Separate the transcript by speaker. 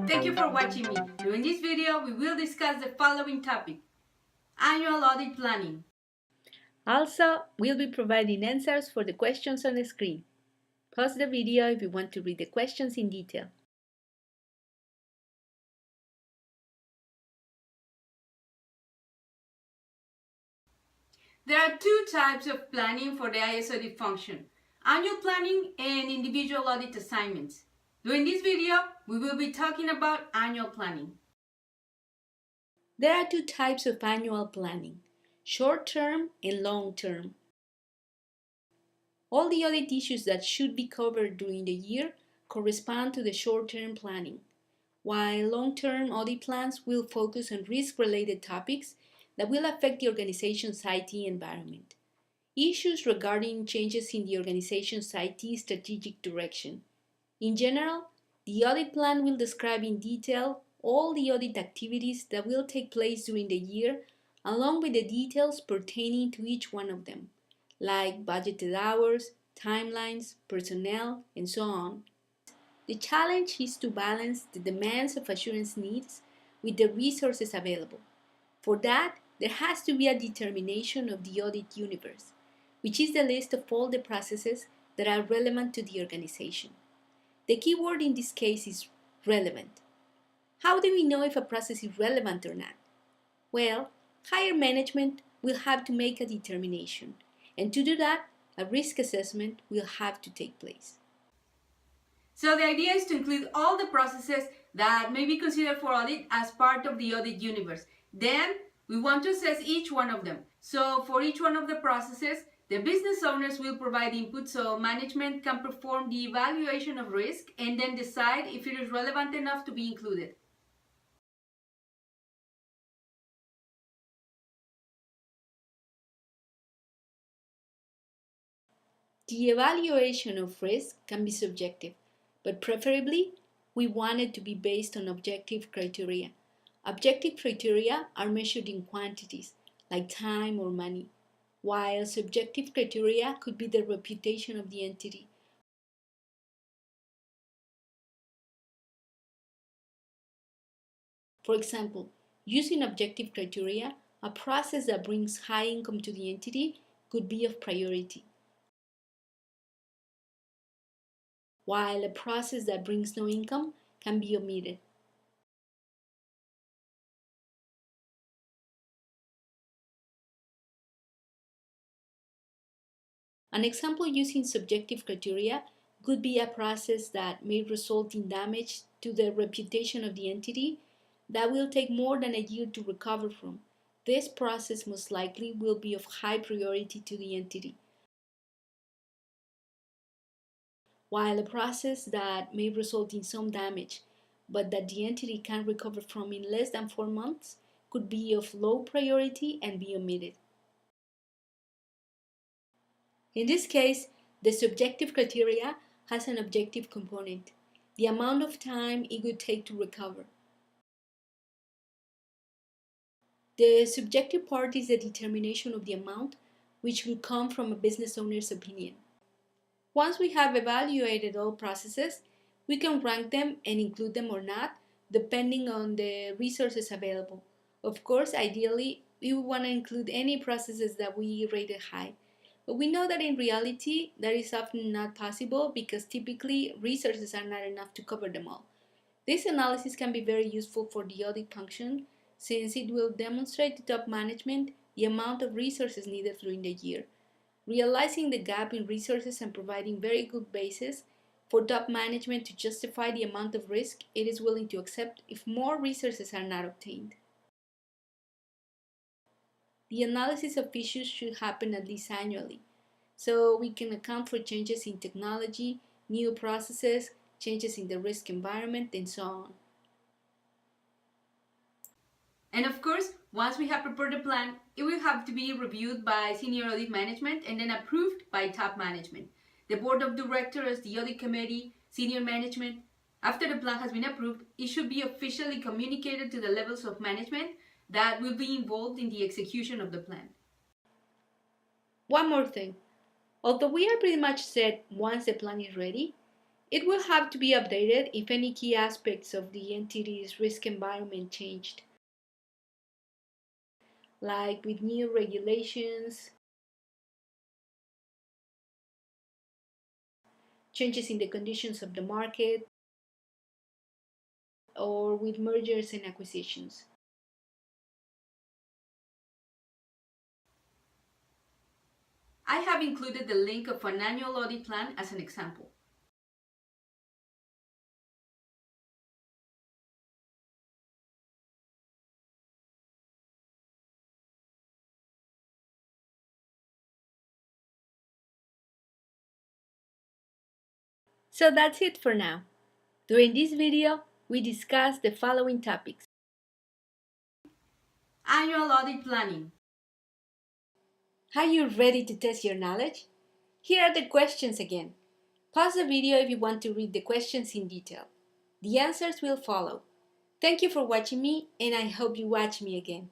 Speaker 1: Thank you for watching me. During this video, we will discuss the following topic: Annual Audit Planning.
Speaker 2: Also, we'll be providing answers for the questions on the screen. Pause the video if you want to read the questions in detail.
Speaker 1: There are two types of planning for the IS audit function: annual planning and individual audit assignments. During this video, we will be talking about annual planning.
Speaker 2: There are two types of annual planning: short-term and long-term. All the audit issues that should be covered during the year correspond to the short-term planning, while long-term audit plans will focus on risk-related topics that will affect the organization's IT environment. Issues regarding changes in the organization's IT strategic direction. In general, the audit plan will describe in detail all the audit activities that will take place during the year, along with the details pertaining to each one of them, like budgeted hours, timelines, personnel, and so on. The challenge is to balance the demands of assurance needs with the resources available. For that, there has to be a determination of the audit universe, which is the list of all the processes that are relevant to the organization. The key word in this case is relevant. How do we know if a process is relevant or not? Well, higher management will have to make a determination, and to do that, a risk assessment will have to take place.
Speaker 1: So the idea is to include all the processes that may be considered for audit as part of the audit universe. Then we want to assess each one of them. So for each one of the processes, the business owners will provide input so management can perform the evaluation of risk and then decide if it is relevant enough to be included.
Speaker 2: The evaluation of risk can be subjective, but preferably we want it to be based on objective criteria. Objective criteria are measured in quantities, like time or money, while subjective criteria could be the reputation of the entity. For example, using objective criteria, a process that brings high income to the entity could be of priority, while a process that brings no income can be omitted. An example using subjective criteria could be a process that may result in damage to the reputation of the entity that will take more than a year to recover from. This process most likely will be of high priority to the entity, while a process that may result in some damage but that the entity can recover from in less than 4 months could be of low priority and be omitted. In this case, the subjective criteria has an objective component, the amount of time it would take to recover. The subjective part is the determination of the amount, which will come from a business owner's opinion. Once we have evaluated all processes, we can rank them and include them or not, depending on the resources available. Of course, ideally, we would want to include any processes that we rated high. But we know that in reality, that is often not possible because typically resources are not enough to cover them all. This analysis can be very useful for the audit function since it will demonstrate to top management the amount of resources needed during the year, realizing the gap in resources and providing very good basis for top management to justify the amount of risk it is willing to accept if more resources are not obtained. The analysis of issues should happen at least annually, so we can account for changes in technology, new processes, changes in the risk environment, and so on.
Speaker 1: And of course, once we have prepared the plan, it will have to be reviewed by senior audit management and then approved by top management. The board of directors, the audit committee, senior management. After the plan has been approved, it should be officially communicated to the levels of management that will be involved in the execution of the plan.
Speaker 2: One more thing. Although we are pretty much set once the plan is ready, it will have to be updated if any key aspects of the entity's risk environment changed, like with new regulations, changes in the conditions of the market, or with mergers and acquisitions.
Speaker 1: I have included the link of an annual audit plan as an example.
Speaker 2: So that's it for now. During this video, we discussed the following topics.
Speaker 1: Annual audit planning.
Speaker 2: Are you ready to test your knowledge? Here are the questions again. Pause the video if you want to read the questions in detail. The answers will follow. Thank you for watching me, and I hope you watch me again.